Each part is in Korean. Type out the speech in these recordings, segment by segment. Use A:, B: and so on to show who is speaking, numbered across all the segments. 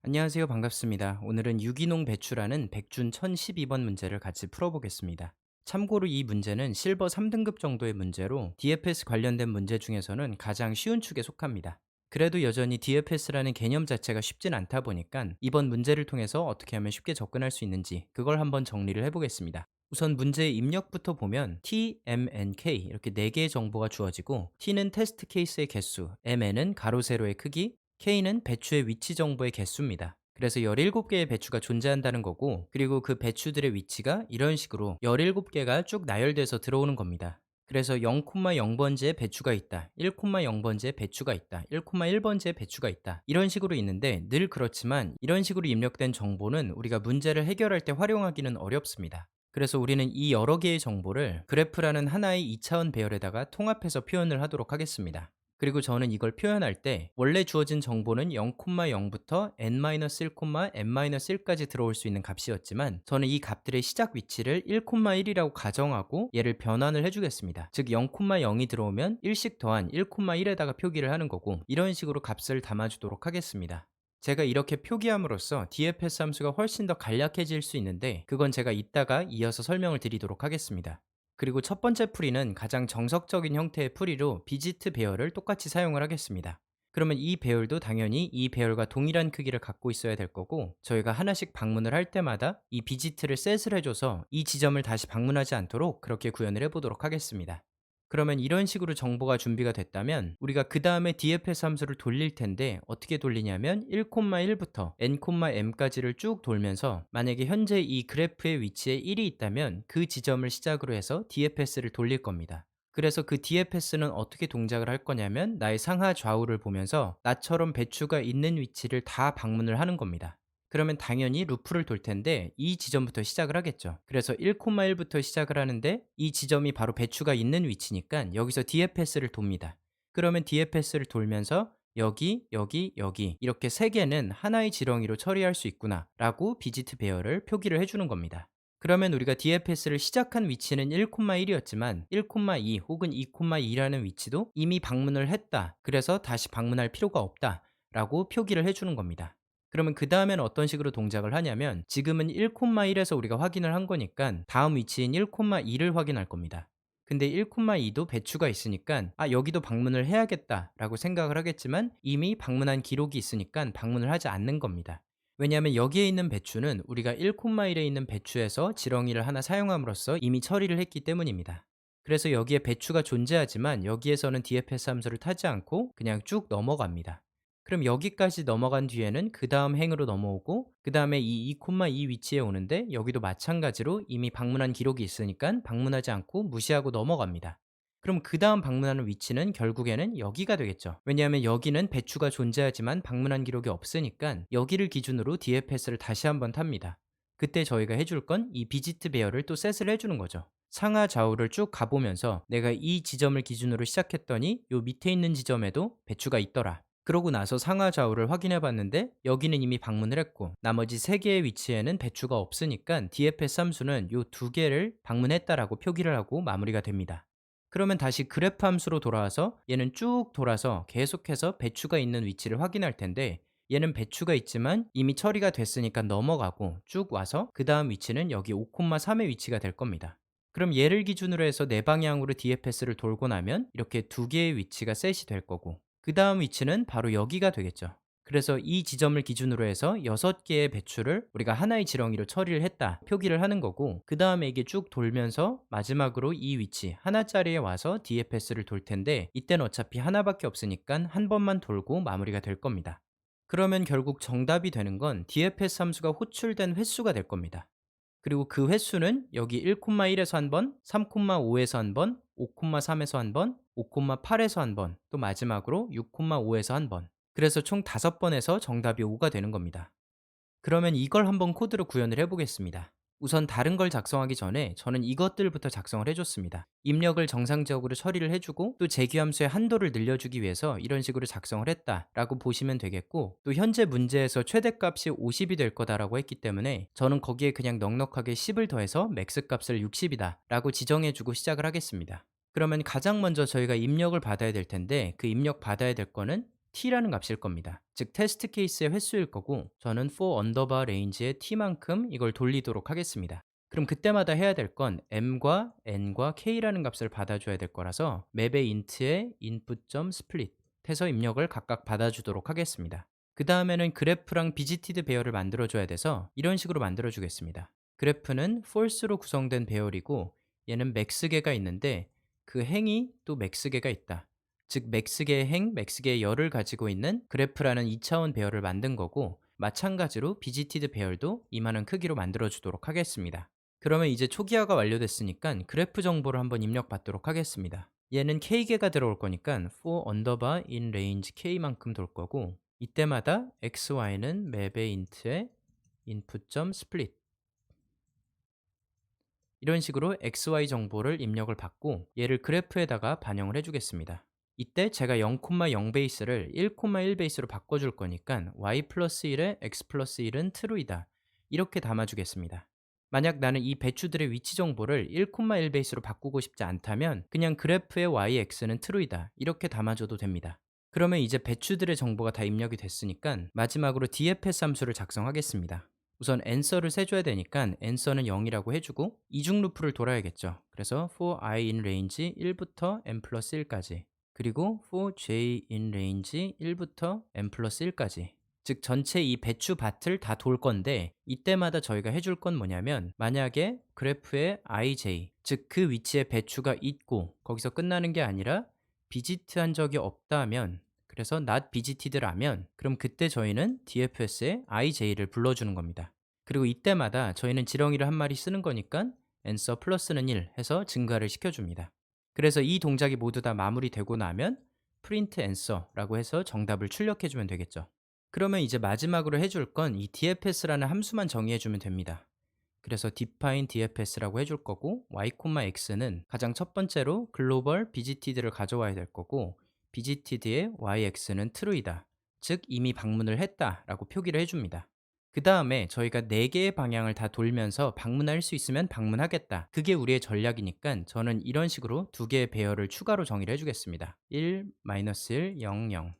A: 안녕하세요. 반갑습니다. 오늘은 유기농 배추라는 백준 1012번 문제를 같이 풀어보겠습니다. 참고로 이 문제는 실버 3등급 정도의 문제로 DFS 관련된 문제 중에서는 가장 쉬운 축에 속합니다. 그래도 여전히 DFS라는 개념 자체가 쉽진 않다 보니까 이번 문제를 통해서 어떻게 하면 쉽게 접근할 수 있는지 그걸 한번 정리를 해보겠습니다. 우선 문제의 입력부터 보면 T, M, N, K 이렇게 4개의 정보가 주어지고 T는 테스트 케이스의 개수, MN은 가로 세로의 크기, K는 배추의 위치 정보의 개수입니다. 그래서 17개의 배추가 존재한다는 거고, 그리고 그 배추들의 위치가 이런 식으로 17개가 쭉 나열돼서 들어오는 겁니다. 그래서 0,0번지에 배추가 있다, 1,0번지에 배추가 있다, 1,1번지에 배추가 있다, 이런 식으로 있는데 늘 그렇지만 이런 식으로 입력된 정보는 우리가 문제를 해결할 때 활용하기는 어렵습니다. 그래서 우리는 이 여러 개의 정보를 그래프라는 하나의 2차원 배열에다가 통합해서 표현을 하도록 하겠습니다. 그리고 저는 이걸 표현할 때 원래 주어진 정보는 0,0부터 n-1, n-1까지 들어올 수 있는 값이었지만 저는 이 값들의 시작 위치를 1,1이라고 가정하고 얘를 변환을 해주겠습니다. 즉 0,0이 들어오면 1씩 더한 1,1에다가 표기를 하는 거고, 이런 식으로 값을 담아주도록 하겠습니다. 제가 이렇게 표기함으로써 DFS 함수가 훨씬 더 간략해질 수 있는데, 그건 제가 이따가 이어서 설명을 드리도록 하겠습니다. 그리고 첫 번째 풀이는 가장 정석적인 형태의 풀이로 비지트 배열을 똑같이 사용을 하겠습니다. 그러면 이 배열도 당연히 이 배열과 동일한 크기를 갖고 있어야 될 거고, 저희가 하나씩 방문을 할 때마다 이 비지트를 셋을 해줘서 이 지점을 다시 방문하지 않도록 그렇게 구현을 해보도록 하겠습니다. 그러면 이런 식으로 정보가 준비가 됐다면 우리가 그 다음에 DFS 함수를 돌릴 텐데, 어떻게 돌리냐면 1,1부터 n,m까지를 쭉 돌면서 만약에 현재 이 그래프의 위치에 1이 있다면 그 지점을 시작으로 해서 DFS를 돌릴 겁니다. 그래서 그 DFS는 어떻게 동작을 할 거냐면 나의 상하 좌우를 보면서 나처럼 배추가 있는 위치를 다 방문을 하는 겁니다. 그러면 당연히 루프를 돌 텐데 이 지점부터 시작을 하겠죠. 그래서 1,1부터 시작을 하는데 이 지점이 바로 배추가 있는 위치니까 여기서 DFS를 돕니다. 그러면 DFS를 돌면서 여기, 여기, 여기 이렇게 세 개는 하나의 지렁이로 처리할 수 있구나 라고 비지트 배열을 표기를 해주는 겁니다. 그러면 우리가 DFS를 시작한 위치는 1,1이었지만 1,2 혹은 2,2라는 위치도 이미 방문을 했다, 그래서 다시 방문할 필요가 없다 라고 표기를 해주는 겁니다. 그러면 그 다음엔 어떤 식으로 동작을 하냐면, 지금은 1,1에서 우리가 확인을 한 거니까 다음 위치인 1,2를 확인할 겁니다. 근데 1,2도 배추가 있으니까 여기도 방문을 해야겠다 라고 생각을 하겠지만 이미 방문한 기록이 있으니까 방문을 하지 않는 겁니다. 왜냐하면 여기에 있는 배추는 우리가 1,1에 있는 배추에서 지렁이를 하나 사용함으로써 이미 처리를 했기 때문입니다. 그래서 여기에 배추가 존재하지만 여기에서는 DFS 함수를 타지 않고 그냥 쭉 넘어갑니다. 그럼 여기까지 넘어간 뒤에는 그 다음 행으로 넘어오고, 그 다음에 이 2,2 위치에 오는데 여기도 마찬가지로 이미 방문한 기록이 있으니까 방문하지 않고 무시하고 넘어갑니다. 그럼 그 다음 방문하는 위치는 결국에는 여기가 되겠죠. 왜냐하면 여기는 배추가 존재하지만 방문한 기록이 없으니까 여기를 기준으로 DFS를 다시 한번 탑니다. 그때 저희가 해줄 건 이 비지트 배열을 또 셋을 해주는 거죠. 상하 좌우를 쭉 가보면서 내가 이 지점을 기준으로 시작했더니 요 밑에 있는 지점에도 배추가 있더라. 그러고 나서 상하 좌우를 확인해 봤는데 여기는 이미 방문을 했고 나머지 3개의 위치에는 배추가 없으니까 DFS 함수는 요 2개를 방문했다라고 표기를 하고 마무리가 됩니다. 그러면 다시 그래프 함수로 돌아와서 얘는 쭉 돌아서 계속해서 배추가 있는 위치를 확인할 텐데, 얘는 배추가 있지만 이미 처리가 됐으니까 넘어가고 쭉 와서 그 다음 위치는 여기 5,3의 위치가 될 겁니다. 그럼 얘를 기준으로 해서 네 방향으로 DFS를 돌고 나면 이렇게 2개의 위치가 셋이 될 거고, 그 다음 위치는 바로 여기가 되겠죠. 그래서 이 지점을 기준으로 해서 6개의 배추를 우리가 하나의 지렁이로 처리를 했다 표기를 하는 거고, 그 다음에 이게 쭉 돌면서 마지막으로 이 위치 하나짜리에 와서 DFS를 돌 텐데 이때는 어차피 하나밖에 없으니까 한 번만 돌고 마무리가 될 겁니다. 그러면 결국 정답이 되는 건 DFS 함수가 호출된 횟수가 될 겁니다. 그리고 그 횟수는 여기 1,1에서 한 번, 3,5에서 한 번, 5,3에서 한 번, 5,8에서 한 번, 또 마지막으로 6,5에서 한 번. 그래서 총 5번에서 정답이 5가 되는 겁니다. 그러면 이걸 한번 코드로 구현을 해보겠습니다. 우선 다른 걸 작성하기 전에 저는 이것들부터 작성을 해줬습니다. 입력을 정상적으로 처리를 해주고 또 재규함수의 한도를 늘려주기 위해서 이런 식으로 작성을 했다라고 보시면 되겠고, 또 현재 문제에서 최대값이 50이 될 거다라고 했기 때문에 저는 거기에 그냥 넉넉하게 10을 더해서 맥스 값을 60이다 라고 지정해주고 시작을 하겠습니다. 그러면 가장 먼저 저희가 입력을 받아야 될 텐데 그 입력 받아야 될 거는 t라는 값일 겁니다. 즉 테스트 케이스의 횟수일 거고 저는 for 언더바 레인지의 t만큼 이걸 돌리도록 하겠습니다. 그럼 그때마다 해야 될 건 m과 n과 k라는 값을 받아줘야 될 거라서 맵의 int의 input.split 해서 입력을 각각 받아주도록 하겠습니다. 그 다음에는 그래프랑 비지티드 배열을 만들어줘야 돼서 이런 식으로 만들어주겠습니다. 그래프는 false로 구성된 배열이고 얘는 max개가 있는데 그 행이 또 max개가 있다. 즉 max개의 행, max개의 열을 가지고 있는 그래프라는 2차원 배열을 만든 거고 마찬가지로 비지티드 배열도 이만한 크기로 만들어주도록 하겠습니다. 그러면 이제 초기화가 완료됐으니까 그래프 정보를 한번 입력받도록 하겠습니다. 얘는 k개가 들어올 거니까 for 언더바 in range k만큼 돌 거고 이때마다 x, y는 맵의 int의 input.split 이런 식으로 xy 정보를 입력을 받고 얘를 그래프에다가 반영을 해주겠습니다. 이때 제가 0,0 베이스를 1,1 베이스로 바꿔줄 거니까 y 플러스 1에 x 플러스 1은 true이다. 이렇게 담아주겠습니다. 만약 나는 이 배추들의 위치 정보를 1,1 베이스로 바꾸고 싶지 않다면 그냥 그래프의 y, x는 true이다. 이렇게 담아줘도 됩니다. 그러면 이제 배추들의 정보가 다 입력이 됐으니까 마지막으로 dfs 함수를 작성하겠습니다. 우선 answer를 세줘야 되니까 answer는 0이라고 해주고 이중 루프를 돌아야겠죠. 그래서 for i in range 1부터 n 플러스 1까지 그리고 for j in range 1부터 n 플러스 1까지 즉 전체 이 배추 밭을 다 돌 건데 이때마다 저희가 해줄 건 뭐냐면 만약에 그래프에 ij 즉 그 위치에 배추가 있고 거기서 끝나는 게 아니라 비지트한 적이 없다면 그래서 not visited라면 그럼 그때 저희는 dfs에 ij를 불러주는 겁니다. 그리고 이때마다 저희는 지렁이를 한 마리 쓰는 거니까 answer 플러스는 1 해서 증가를 시켜줍니다. 그래서 이 동작이 모두 다 마무리되고 나면 print answer라고 해서 정답을 출력해주면 되겠죠. 그러면 이제 마지막으로 해줄 건 이 dfs라는 함수만 정의해주면 됩니다. 그래서 define dfs라고 해줄 거고 y, x는 가장 첫 번째로 글로벌 visited를 가져와야 될 거고 visited의 yx는 true이다. 즉 이미 방문을 했다 라고 표기를 해줍니다. 그 다음에 저희가 4개의 방향을 다 돌면서 방문할 수 있으면 방문하겠다. 그게 우리의 전략이니까 저는 이런 식으로 2개의 배열을 추가로 정의를 해주겠습니다. 1, -1, 0, 0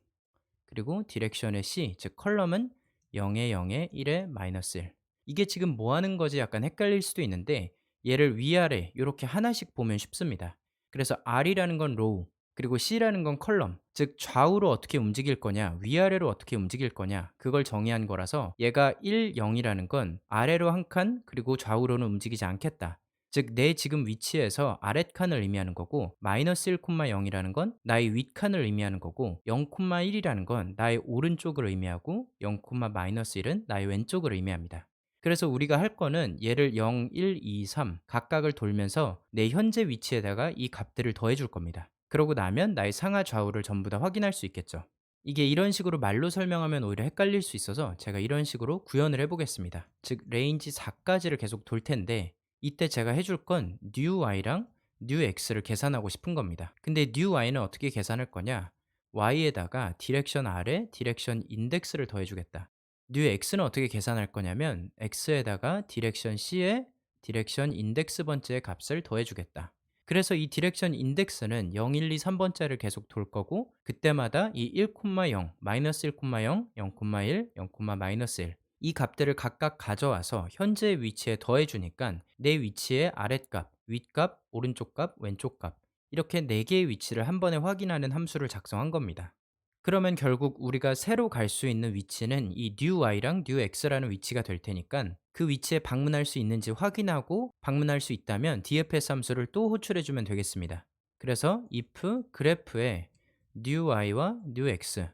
A: 그리고 디렉션의 C, 즉 컬럼은 0에 0에 1에 -1 이게 지금 뭐 하는 거지 약간 헷갈릴 수도 있는데 얘를 위아래 이렇게 하나씩 보면 쉽습니다. 그래서 R이라는 건 로우 그리고 C라는 건 컬럼 즉 좌우로 어떻게 움직일 거냐 위아래로 어떻게 움직일 거냐 그걸 정의한 거라서 얘가 1, 0이라는 건 아래로 한 칸 그리고 좌우로는 움직이지 않겠다. 즉 내 지금 위치에서 아랫칸을 의미하는 거고 마이너스 1,0이라는 건 나의 윗칸을 의미하는 거고 0,1이라는 건 나의 오른쪽을 의미하고 0,-1은 나의 왼쪽을 의미합니다. 그래서 우리가 할 거는 얘를 0, 1, 2, 3 각각을 돌면서 내 현재 위치에다가 이 값들을 더해 줄 겁니다. 그러고 나면 나의 상하 좌우를 전부 다 확인할 수 있겠죠. 이게 이런 식으로 말로 설명하면 오히려 헷갈릴 수 있어서 제가 이런 식으로 구현을 해보겠습니다. 즉 레인지 4까지를 계속 돌 텐데 이때 제가 해줄 건 new y랑 new x를 계산하고 싶은 겁니다. 근데 new y는 어떻게 계산할 거냐? y에다가 디렉션 r에 디렉션 인덱스를 더해주겠다. new x는 어떻게 계산할 거냐면 x에다가 디렉션 c에 디렉션 인덱스 번째의 값을 더해주겠다. 그래서 이 디렉션 인덱스는 0, 1, 2, 3번째를 계속 돌 거고 그때마다 이 1,0, 마이너스 1,0, 0,1, 0,-1 이 값들을 각각 가져와서 현재 위치에 더해주니까 내 위치의 아랫값, 윗값, 오른쪽값, 왼쪽값 이렇게 4개의 위치를 한 번에 확인하는 함수를 작성한 겁니다. 그러면 결국 우리가 새로 갈 수 있는 위치는 이 new y랑 new x라는 위치가 될 테니까 그 위치에 방문할 수 있는지 확인하고 방문할 수 있다면 dfs 함수를 또 호출해주면 되겠습니다. 그래서 if 그래프에 new y와 new x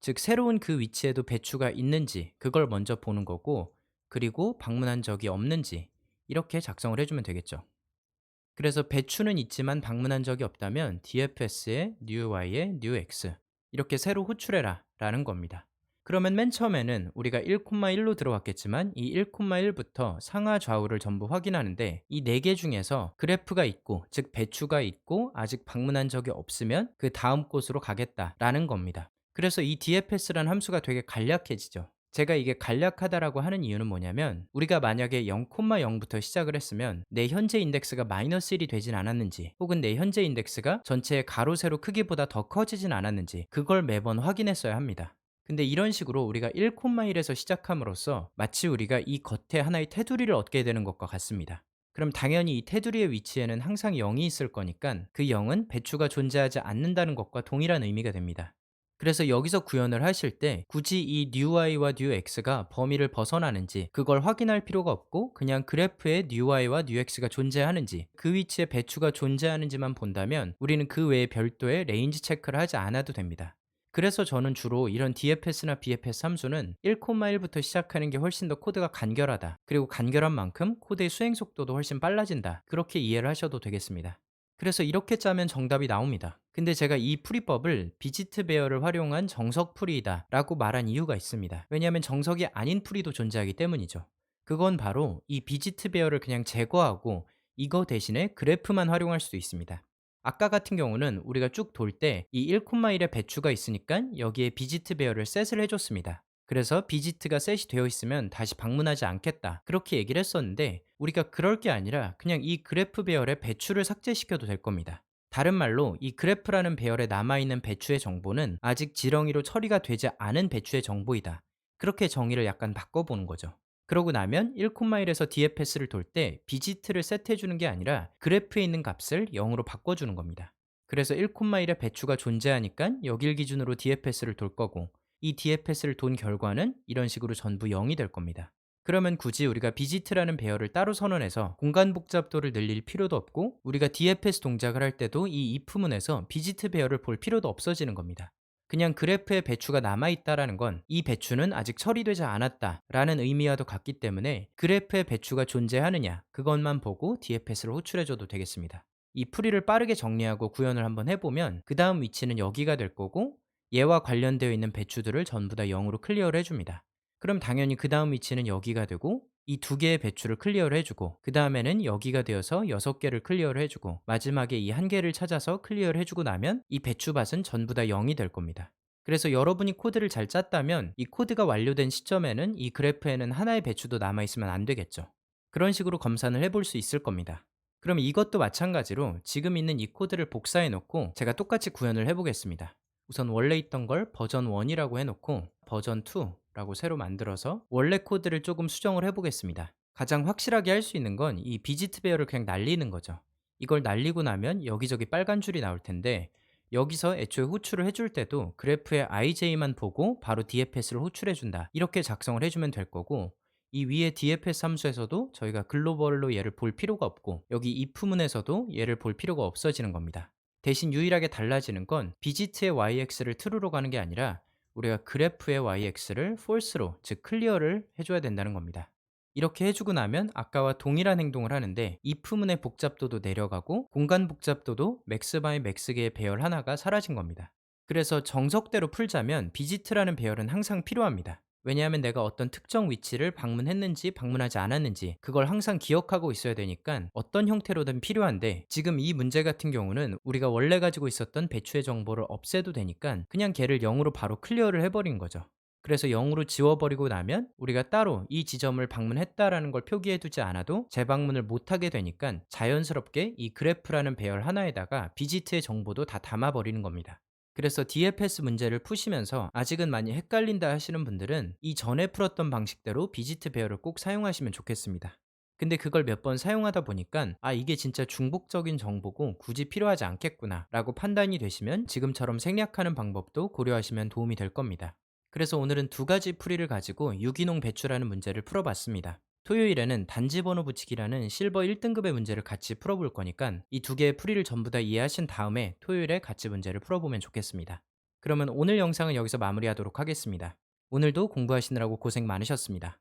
A: 즉 새로운 그 위치에도 배추가 있는지 그걸 먼저 보는 거고 그리고 방문한 적이 없는지 이렇게 작성을 해주면 되겠죠. 그래서 배추는 있지만 방문한 적이 없다면 dfs에 new y에 new x 이렇게 새로 호출해라 라는 겁니다. 그러면 맨 처음에는 우리가 1,1로 들어왔겠지만 이 1,1부터 상하 좌우를 전부 확인하는데 이 4개 중에서 그래프가 있고 즉 배추가 있고 아직 방문한 적이 없으면 그 다음 곳으로 가겠다라는 겁니다. 그래서 이 dfs라는 함수가 되게 간략해지죠. 제가 이게 간략하다라고 하는 이유는 뭐냐면 우리가 만약에 0,0부터 시작을 했으면 내 현재 인덱스가 마이너스 1이 되진 않았는지 혹은 내 현재 인덱스가 전체의 가로 세로 크기보다 더 커지진 않았는지 그걸 매번 확인했어야 합니다. 근데 이런 식으로 우리가 1,1에서 시작함으로써 마치 우리가 이 겉에 하나의 테두리를 얻게 되는 것과 같습니다. 그럼 당연히 이 테두리의 위치에는 항상 0이 있을 거니까 그 0은 배추가 존재하지 않는다는 것과 동일한 의미가 됩니다. 그래서 여기서 구현을 하실 때 굳이 이 newy와 newx가 범위를 벗어나는지 그걸 확인할 필요가 없고 그냥 그래프에 newy와 newx가 존재하는지 그 위치에 배추가 존재하는지만 본다면 우리는 그 외에 별도의 레인지 체크를 하지 않아도 됩니다. 그래서 저는 주로 이런 DFS나 BFS 함수는 1,1부터 시작하는 게 훨씬 더 코드가 간결하다. 그리고 간결한 만큼 코드의 수행 속도도 훨씬 빨라진다. 그렇게 이해를 하셔도 되겠습니다. 그래서 이렇게 짜면 정답이 나옵니다. 근데 제가 이 풀이법을 비지트 베어를 활용한 정석 풀이이다 라고 말한 이유가 있습니다. 왜냐하면 정석이 아닌 풀이도 존재하기 때문이죠. 그건 바로 이 비지트 베어를 그냥 제거하고 이거 대신에 그래프만 활용할 수도 있습니다. 아까 같은 경우는 우리가 쭉 돌 때 이 1,1의 배추가 있으니까 여기에 비지트 베어를 셋을 해줬습니다. 그래서 비지트가 셋이 되어 있으면 다시 방문하지 않겠다 그렇게 얘기를 했었는데 우리가 그럴 게 아니라 그냥 이 그래프 배열의 배추를 삭제시켜도 될 겁니다. 다른 말로 이 그래프라는 배열에 남아있는 배추의 정보는 아직 지렁이로 처리가 되지 않은 배추의 정보이다. 그렇게 정의를 약간 바꿔보는 거죠. 그러고 나면 1,1에서 DFS를 돌 때 비지트를 셋해주는 게 아니라 그래프에 있는 값을 0으로 바꿔주는 겁니다. 그래서 1,1의 배추가 존재하니까 여길 기준으로 DFS를 돌 거고 이 DFS를 돈 결과는 이런 식으로 전부 0이 될 겁니다. 그러면 굳이 우리가 비지트라는 배열을 따로 선언해서 공간 복잡도를 늘릴 필요도 없고 우리가 DFS 동작을 할 때도 이 if문에서 비지트 배열을 볼 필요도 없어지는 겁니다. 그냥 그래프에 배추가 남아있다라는 건 이 배추는 아직 처리되지 않았다 라는 의미와도 같기 때문에 그래프에 배추가 존재하느냐 그것만 보고 DFS를 호출해줘도 되겠습니다. 이 풀이를 빠르게 정리하고 구현을 한번 해보면 그 다음 위치는 여기가 될 거고 얘와 관련되어 있는 배추들을 전부 다 0으로 클리어를 해줍니다. 그럼 당연히 그 다음 위치는 여기가 되고 이 두 개의 배추를 클리어를 해주고 그 다음에는 여기가 되어서 6개를 클리어를 해주고 마지막에 이 한 개를 찾아서 클리어를 해주고 나면 이 배추밭은 전부 다 0이 될 겁니다. 그래서 여러분이 코드를 잘 짰다면 이 코드가 완료된 시점에는 이 그래프에는 하나의 배추도 남아있으면 안 되겠죠. 그런 식으로 검산을 해볼 수 있을 겁니다. 그럼 이것도 마찬가지로 지금 있는 이 코드를 복사해 놓고 제가 똑같이 구현을 해보겠습니다. 우선 원래 있던 걸 버전 1이라고 해놓고 버전 2라고 새로 만들어서 원래 코드를 조금 수정을 해보겠습니다. 가장 확실하게 할 수 있는 건 이 비지트 베어를 그냥 날리는 거죠. 이걸 날리고 나면 여기저기 빨간 줄이 나올 텐데 여기서 애초에 호출을 해줄 때도 그래프의 IJ만 보고 바로 DFS를 호출해준다 이렇게 작성을 해주면 될 거고 이 위에 DFS 함수에서도 저희가 글로벌로 얘를 볼 필요가 없고 여기 if문에서도 얘를 볼 필요가 없어지는 겁니다. 대신 유일하게 달라지는 건 비지트의 yx를 true로 가는 게 아니라 우리가 그래프의 yx를 false로 즉 클리어를 해줘야 된다는 겁니다. 이렇게 해주고 나면 아까와 동일한 행동을 하는데 if문의 복잡도도 내려가고 공간 복잡도도 max by max개의 배열 하나가 사라진 겁니다. 그래서 정석대로 풀자면 비지트라는 배열은 항상 필요합니다. 왜냐하면 내가 어떤 특정 위치를 방문했는지 방문하지 않았는지 그걸 항상 기억하고 있어야 되니까 어떤 형태로든 필요한데 지금 이 문제 같은 경우는 우리가 원래 가지고 있었던 배추의 정보를 없애도 되니까 그냥 걔를 0으로 바로 클리어를 해버린 거죠. 그래서 0으로 지워버리고 나면 우리가 따로 이 지점을 방문했다라는 걸 표기해두지 않아도 재방문을 못하게 되니까 자연스럽게 이 그래프라는 배열 하나에다가 비지트의 정보도 다 담아버리는 겁니다. 그래서 DFS 문제를 푸시면서 아직은 많이 헷갈린다 하시는 분들은 이 전에 풀었던 방식대로 비지트 배열을 꼭 사용하시면 좋겠습니다. 근데 그걸 몇 번 사용하다 보니까 이게 진짜 중복적인 정보고 굳이 필요하지 않겠구나 라고 판단이 되시면 지금처럼 생략하는 방법도 고려하시면 도움이 될 겁니다. 그래서 오늘은 두 가지 풀이를 가지고 유기농 배추라는 문제를 풀어봤습니다. 토요일에는 단지 번호 붙이기라는 실버 1등급의 문제를 같이 풀어볼 거니까 이 두 개의 풀이를 전부 다 이해하신 다음에 토요일에 같이 문제를 풀어보면 좋겠습니다. 그러면 오늘 영상은 여기서 마무리하도록 하겠습니다. 오늘도 공부하시느라고 고생 많으셨습니다.